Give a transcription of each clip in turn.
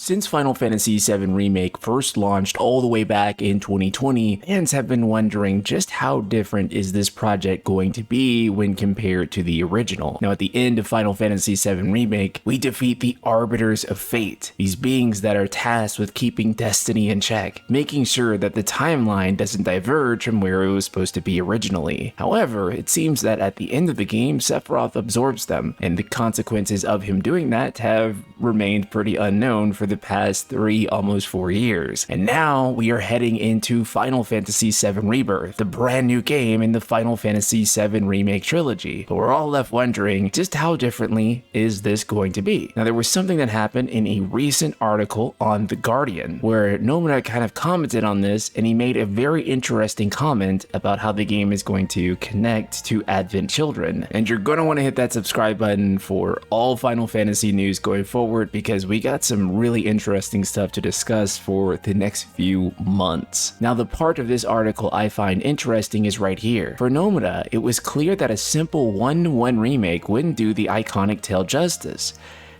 Since Final Fantasy VII Remake first launched all the way back in 2020, fans have been wondering just how different is this project going to be when compared to the original. Now, at the end of Final Fantasy VII Remake, we defeat the Arbiters of Fate, these beings that are tasked with keeping destiny in check, making sure that the timeline doesn't diverge from where it was supposed to be originally. However, it seems that at the end of the game, Sephiroth absorbs them, and the consequences of him doing that have remained pretty unknown for the past 3, almost 4 years. And now we are heading into Final Fantasy VII Rebirth, the brand new game in the Final Fantasy VII Remake trilogy. But we're all left wondering just how differently is this going to be? Now, there was something that happened in a recent article on The Guardian where Nomura kind of commented on this, and he made a very interesting comment about how the game is going to connect to Advent Children. And you're going to want to hit that subscribe button for all Final Fantasy news going forward, because we got some really interesting stuff to discuss for the next few months. Now, the part of this article I find interesting is right here. For Nomura, it was clear that a simple 1-to-1 remake wouldn't do the iconic tale justice.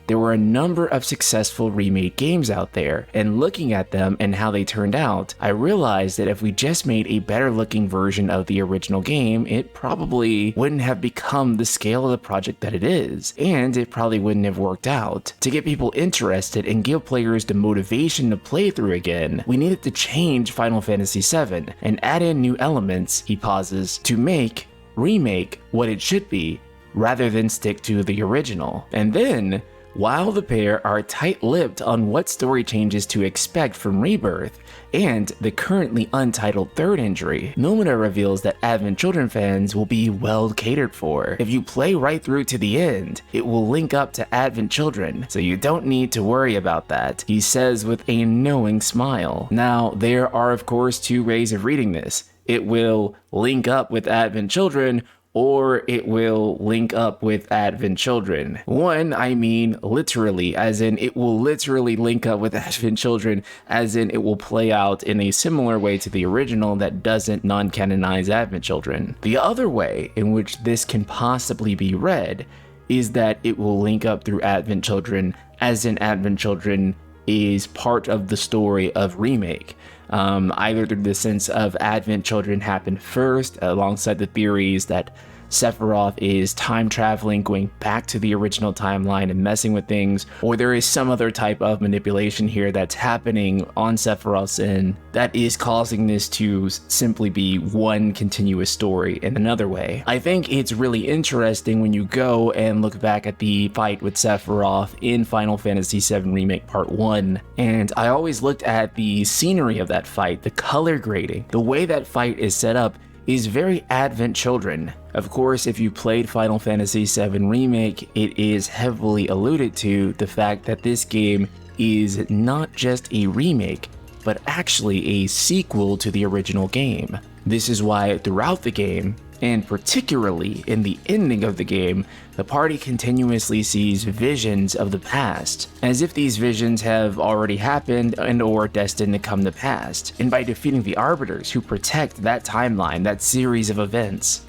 There were a number of successful remade games out there, and looking at them and how they turned out, I realized that if we just made a better looking version of the original game, it probably wouldn't have become the scale of the project that it is, and it probably wouldn't have worked out. To get people interested and give players the motivation to play through again, we needed to change Final Fantasy VII and add in new elements, he pauses, to make Remake what it should be, rather than stick to the original. And then, while the pair are tight-lipped on what story changes to expect from Rebirth and the currently untitled third entry, Nomura reveals that Advent Children fans will be well catered for. If you play right through to the end, it will link up to Advent Children, so you don't need to worry about that, he says with a knowing smile. Now, there are of course two ways of reading this. It will link up with Advent Children, or it will link up with Advent Children. One, I mean literally, as in it will literally link up with Advent Children, as in it will play out in a similar way to the original that doesn't non-canonize Advent Children. The other way in which this can possibly be read is that it will link up through Advent Children, as in Advent Children is part of the story of Remake. Either through the sense of Advent Children happened first, alongside the theories that Sephiroth is time traveling, going back to the original timeline and messing with things, or there is some other type of manipulation here that's happening on Sephiroth's end that is causing this to simply be one continuous story in another way. I think it's really interesting when you go and look back at the fight with Sephiroth in Final Fantasy VII Remake Part 1, and I always looked at the scenery of that fight, the color grading, the way that fight is set up is very Advent Children. Of course, if you played Final Fantasy VII Remake, it is heavily alluded to the fact that this game is not just a remake, but actually a sequel to the original game. This is why throughout the game, and particularly in the ending of the game, the party continuously sees visions of the past, as if these visions have already happened and or destined to come to pass. And by defeating the Arbiters who protect that timeline, that series of events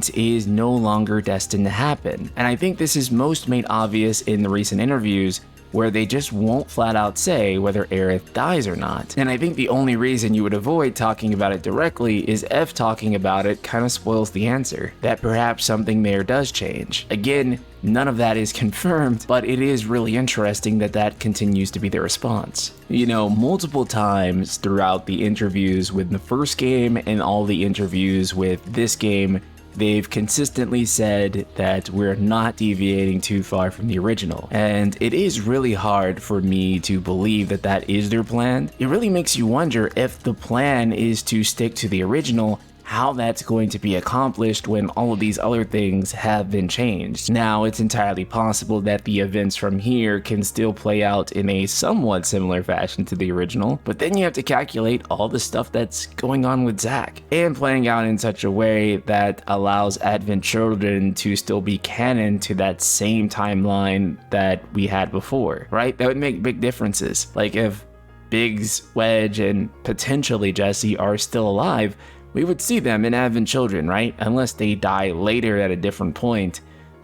is no longer destined to happen. And I think this is most made obvious in the recent interviews, where they just won't flat out say whether Aerith dies or not. And I think the only reason you would avoid talking about it directly is if talking about it kind of spoils the answer, that perhaps something there does change. Again, none of that is confirmed, but it is really interesting that that continues to be the response. You know, multiple times throughout the interviews with the first game and all the interviews with this game, they've consistently said that we're not deviating too far from the original. And it is really hard for me to believe that that is their plan. It really makes you wonder if the plan is to stick to the original, how that's going to be accomplished when all of these other things have been changed. Now, it's entirely possible that the events from here can still play out in a somewhat similar fashion to the original, but then you have to calculate all the stuff that's going on with Zack, and playing out in such a way that allows Advent Children to still be canon to that same timeline that we had before, right? That would make big differences. Like if Biggs, Wedge, and potentially Jesse are still alive, we would see them in Advent Children, right? Unless they die later at a different point.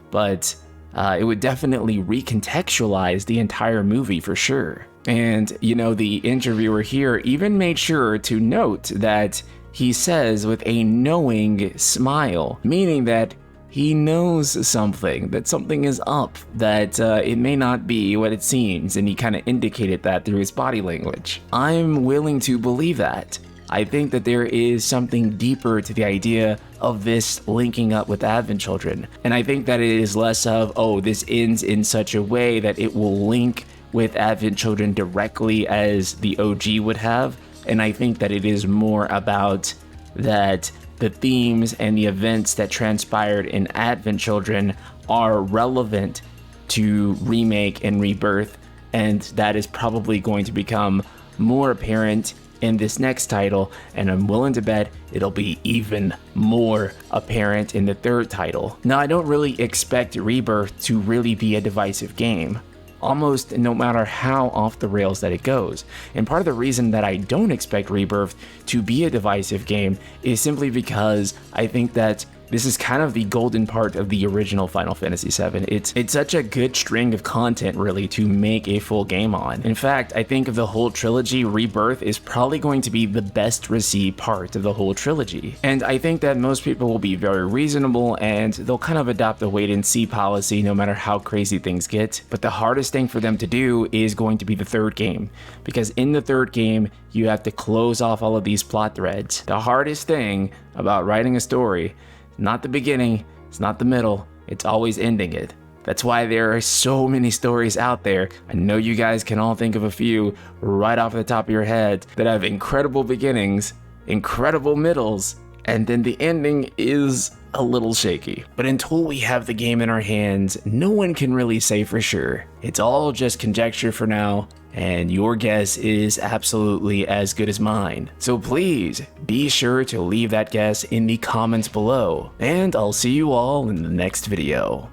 But it would definitely recontextualize the entire movie for sure. And, you know, the interviewer here even made sure to note that he says with a knowing smile, meaning that he knows something, that something is up, that it may not be what it seems, and he kind of indicated that through his body language. I'm willing to believe that. I think that there is something deeper to the idea of this linking up with Advent Children, and I think that it is less of, oh, this ends in such a way that it will link with Advent Children directly as the OG would have, and I think that it is more about that the themes and the events that transpired in Advent Children are relevant to Remake and Rebirth, and that is probably going to become more apparent in this next title, and I'm willing to bet it'll be even more apparent in the third title. Now, I don't really expect Rebirth to really be a divisive game, almost no matter how off the rails that it goes. And part of the reason that I don't expect Rebirth to be a divisive game is simply because I think that this is kind of the golden part of the original Final Fantasy VII. It's such a good string of content, really, to make a full game on. In fact, I think of the whole trilogy, Rebirth is probably going to be the best received part of the whole trilogy. And I think that most people will be very reasonable, and they'll kind of adopt a wait-and-see policy no matter how crazy things get. But the hardest thing for them to do is going to be the third game, because in the third game, you have to close off all of these plot threads. The hardest thing about writing a story, not the beginning, it's not the middle, it's always ending it. That's why there are so many stories out there. I know you guys can all think of a few right off the top of your head that have incredible beginnings, incredible middles, and then the ending is a little shaky. But until we have the game in our hands, no one can really say for sure. It's all just conjecture for now, and your guess is absolutely as good as mine. So please be sure to leave that guess in the comments below, and I'll see you all in the next video.